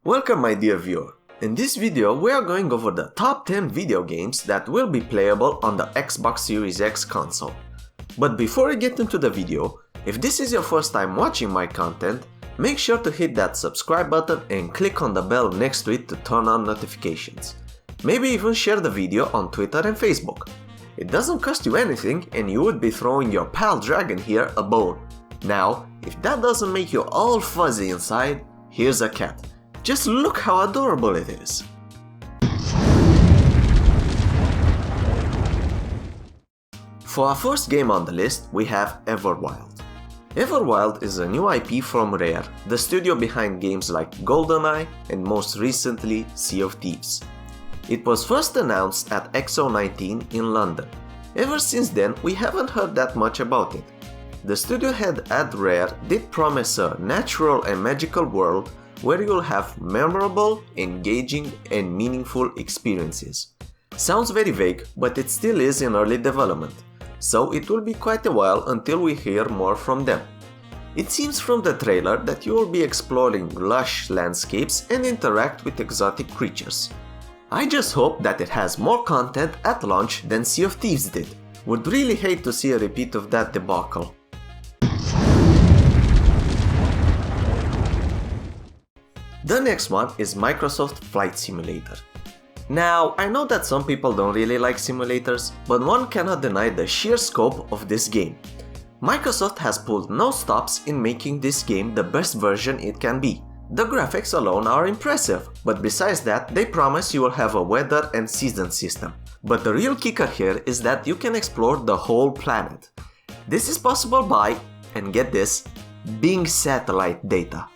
Welcome my dear viewer. In this video we are going over the top 10 video games that will be playable on the Xbox Series X console. But before we get into the video, if this is your first time watching my content, make sure to hit that subscribe button and click on the bell next to it to turn on notifications. Maybe even share the video on Twitter and Facebook. It doesn't cost you anything and you would be throwing your pal Dragon here a bone. Now, if that doesn't make you all fuzzy inside, here's a cat. Just look how adorable it is. For our first game on the list, we have Everworld. Everworld is a new IP from Rare, the studio behind games like GoldenEye and most recently Sea of Thieves. It was first announced at XO19 in London. Ever since then, we haven't heard that much about it. The studio head at Rare did promise a natural and magical world where you'll have memorable, engaging and meaningful experiences. Sounds very vague, but it still is in early development, so it will be quite a while until we hear more from them. It seems from the trailer that you will be exploring lush landscapes and interact with exotic creatures. I just hope that it has more content at launch than Sea of Thieves did. Would really hate to see a repeat of that debacle. The next one is Microsoft Flight Simulator. Now, I know that some people don't really like simulators, but one cannot deny the sheer scope of this game. Microsoft has pulled no stops in making this game the best version it can be. The graphics alone are impressive, but besides that, they promise you will have a weather and season system. But the real kicker here is that you can explore the whole planet. This is possible by, and get this, Bing satellite data.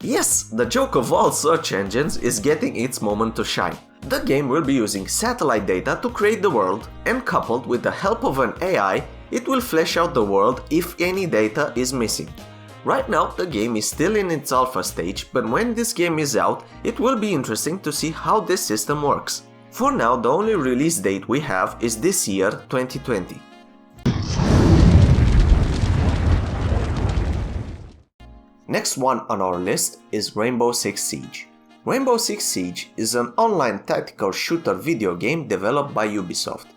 Yes, the joke of all search engines is getting its moment to shine. The game will be using satellite data to create the world, and coupled with the help of an AI, it will flesh out the world if any data is missing. Right now, the game is still in its alpha stage, but when this game is out, it will be interesting to see how this system works. For now, the only release date we have is this year, 2020. Next one on our list is Rainbow Six Siege. Rainbow Six Siege is an online tactical shooter video game developed by Ubisoft.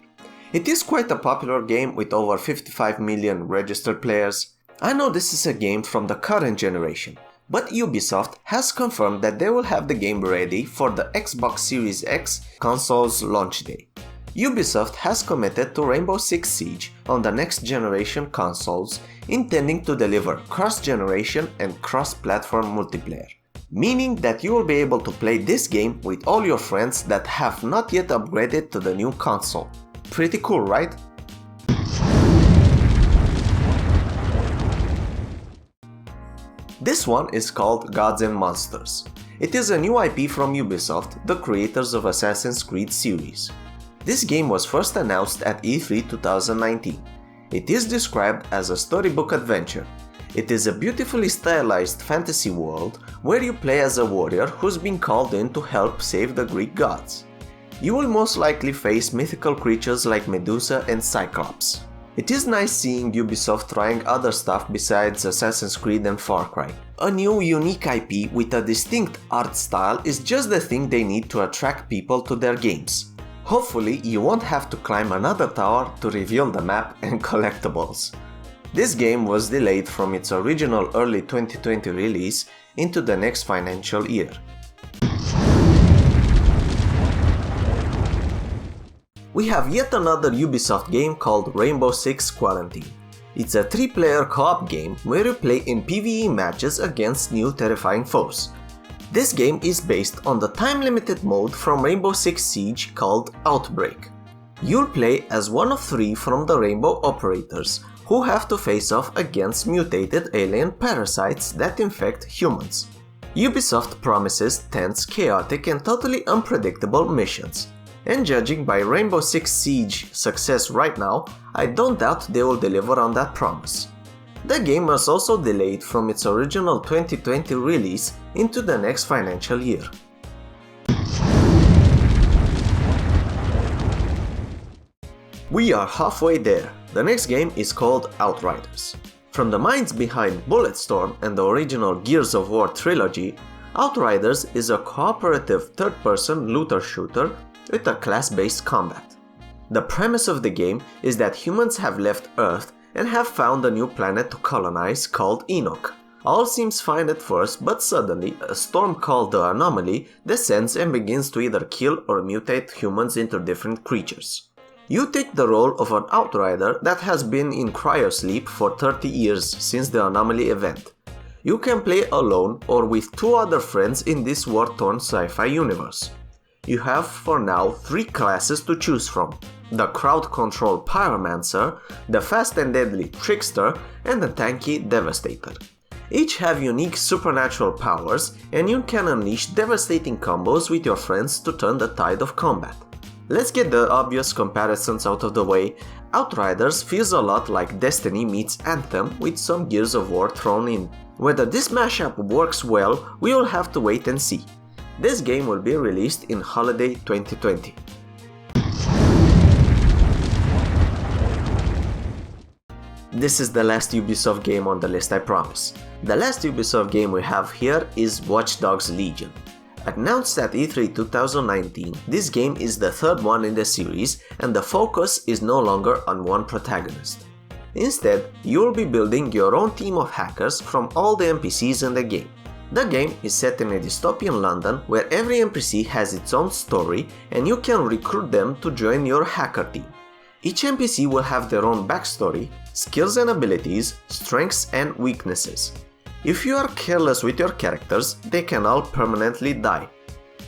It is quite a popular game with over 55 million registered players. I know this is a game from the current generation, but Ubisoft has confirmed that they will have the game ready for the Xbox Series X console's launch day. Ubisoft has committed to Rainbow Six Siege on the next generation consoles, intending to deliver cross-generation and cross-platform multiplayer, meaning that you will be able to play this game with all your friends that have not yet upgraded to the new console. Pretty cool, right? This one is called Gods and Monsters. It is a new IP from Ubisoft, the creators of Assassin's Creed series. This game was first announced at E3 2019. It is described as a storybook adventure. It is a beautifully stylized fantasy world where you play as a warrior who's been called in to help save the Greek gods. You will most likely face mythical creatures like Medusa and Cyclops. It is nice seeing Ubisoft trying other stuff besides Assassin's Creed and Far Cry. A new unique IP with a distinct art style is just the thing they need to attract people to their games. Hopefully you won't have to climb another tower to reveal the map and collectibles. This game was delayed from its original early 2020 release into the next financial year. We have yet another Ubisoft game called Rainbow Six Quarantine. It's a 3-player co-op game where you play in PvE matches against new terrifying foes. This game is based on the time-limited mode from Rainbow Six Siege called Outbreak. You'll play as one of 3 from the Rainbow Operators who have to face off against mutated alien parasites that infect humans. Ubisoft promises tense, chaotic and totally unpredictable missions. And judging by Rainbow Six Siege success right now, I don't doubt they will deliver on that promise. The game was also delayed from its original 2020 release into the next financial year. We are halfway there. The next game is called Outriders. From the minds behind Bulletstorm and the original Gears of War trilogy, Outriders is a cooperative third-person looter shooter with a class-based combat. The premise of the game is that humans have left Earth and have found a new planet to colonize called Enoch. All seems fine at first, but suddenly a storm called the Anomaly descends and begins to either kill or mutate humans into different creatures. You take the role of an outrider that has been in cryosleep for 30 years since the Anomaly event. You can play alone or with 2 other friends in this war-torn sci-fi universe. You have for now 3 classes to choose from: the crowd control Pyromancer, the fast and deadly Trickster, and the tanky Devastator. Each have unique supernatural powers, and you can unleash devastating combos with your friends to turn the tide of combat. Let's get the obvious comparisons out of the way. Outriders feels a lot like Destiny meets Anthem with some Gears of War thrown in. Whether this mashup works well, we will have to wait and see. This game will be released in holiday 2020. This is the last Ubisoft game on the list, I promise. The last Ubisoft game we have here is Watch Dogs Legion. Announced at E3 2019, this game is the 3rd one in the series and the focus is no longer on one protagonist. Instead, you will be building your own team of hackers from all the NPCs in the game. The game is set in a dystopian London where every NPC has its own story and you can recruit them to join your hacker team. Each NPC will have their own backstory, skills and abilities, strengths and weaknesses. If you are careless with your characters, they can all permanently die.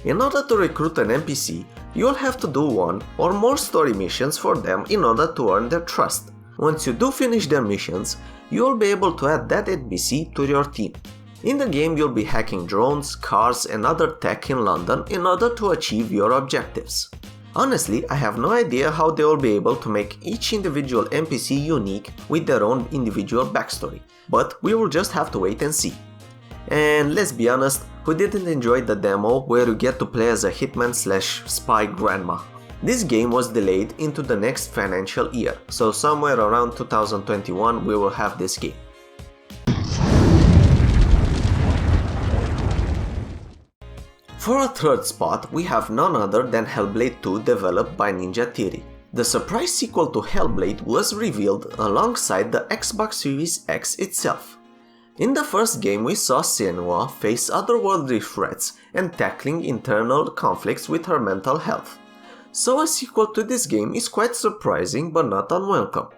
In order to recruit an NPC, you will have to do 1 or more story missions for them in order to earn their trust. Once you do finish their missions, you will be able to add that NPC to your team. In the game, you'll be hacking drones, cars and other tech in London in order to achieve your objectives. Honestly, I have no idea how they will be able to make each individual NPC unique with their own individual backstory, but we will just have to wait and see. And let's be honest, who didn't enjoy the demo where you get to play as a hitman/spy grandma? This game was delayed into the next financial year, so somewhere around 2021 we will have this game. For a 3rd spot, we have none other than Hellblade II developed by Ninja Theory. The surprise sequel to Hellblade was revealed alongside the Xbox Series X itself. In the first game, we saw Senua face otherworldly threats and tackling internal conflicts with her mental health. So a sequel to this game is quite surprising but not unwelcome.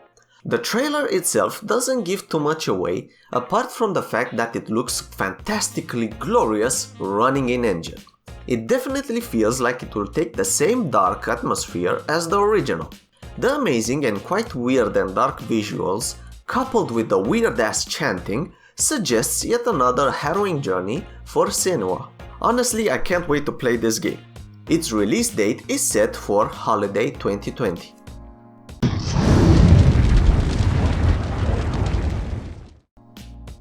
The trailer itself doesn't give too much away, apart from the fact that it looks fantastically glorious running in engine. It definitely feels like it will take the same dark atmosphere as the original. The amazing and quite weird and dark visuals, coupled with the weird-ass chanting, suggests yet another harrowing journey for Senua. Honestly, I can't wait to play this game. Its release date is set for holiday 2020.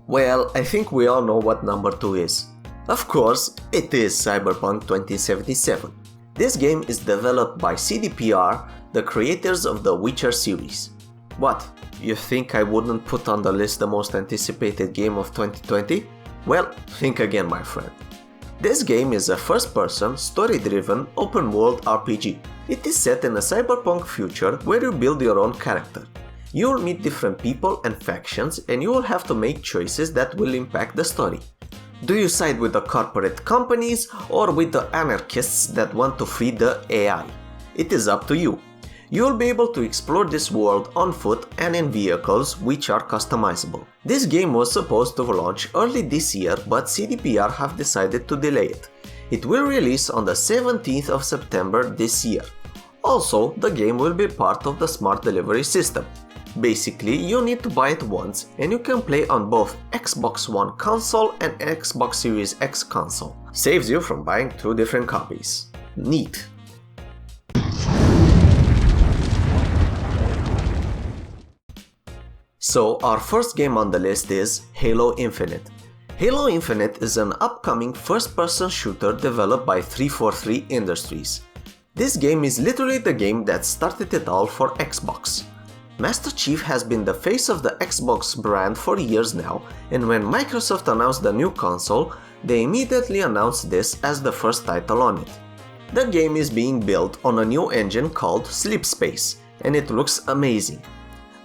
Well, I think we all know what number 2 is. Of course, it is Cyberpunk 2077. This game is developed by CDPR, the creators of the Witcher series. What? You think I wouldn't put on the list the most anticipated game of 2020? Well, think again, my friend. This game is a first-person, story-driven, open-world RPG. It is set in a cyberpunk future where you build your own character. You will meet different people and factions and you will have to make choices that will impact the story. Do you side with the corporate companies or with the anarchists that want to free the AI? It is up to you. You will be able to explore this world on foot and in vehicles which are customizable. This game was supposed to launch early this year, but CDPR have decided to delay it. It will release on the 17th of September this year. Also, the game will be part of the smart delivery system. Basically, you need to buy it once and you can play on both Xbox One console and Xbox Series X console. Saves you from buying 2 different copies. Neat. So our first game on the list is Halo Infinite. Halo Infinite is an upcoming first-person shooter developed by 343 Industries. This game is literally the game that started it all for Xbox. Master Chief has been the face of the Xbox brand for years now, and when Microsoft announced the new console, they immediately announced this as the first title on it. The game is being built on a new engine called Sleep Space, and it looks amazing.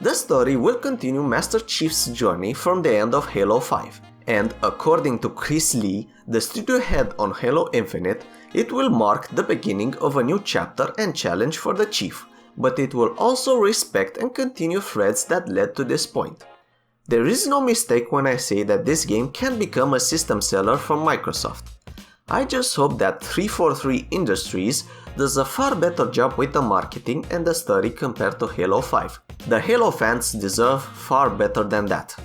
The story will continue Master Chief's journey from the end of Halo 5, and according to Chris Lee, the studio head on Halo Infinite, it will mark the beginning of a new chapter and challenge for the Chief, but it will also respect and continue threads that led to this point. There is no mistake when I say that this game can become a system seller for Microsoft. I just hope that 343 Industries does a far better job with the marketing and the story compared to Halo 5. The Halo fans deserve far better than that.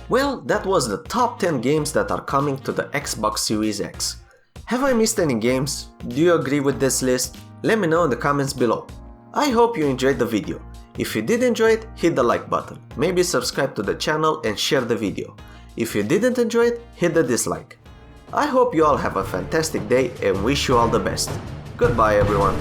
Well, that was the top 10 games that are coming to the Xbox Series X. Have I missed any games? Do you agree with this list? Let me know in the comments below. I hope you enjoyed the video. If you did enjoy it, hit the like button, maybe subscribe to the channel and share the video. If you didn't enjoy it, hit the dislike. I hope you all have a fantastic day and wish you all the best. Goodbye everyone.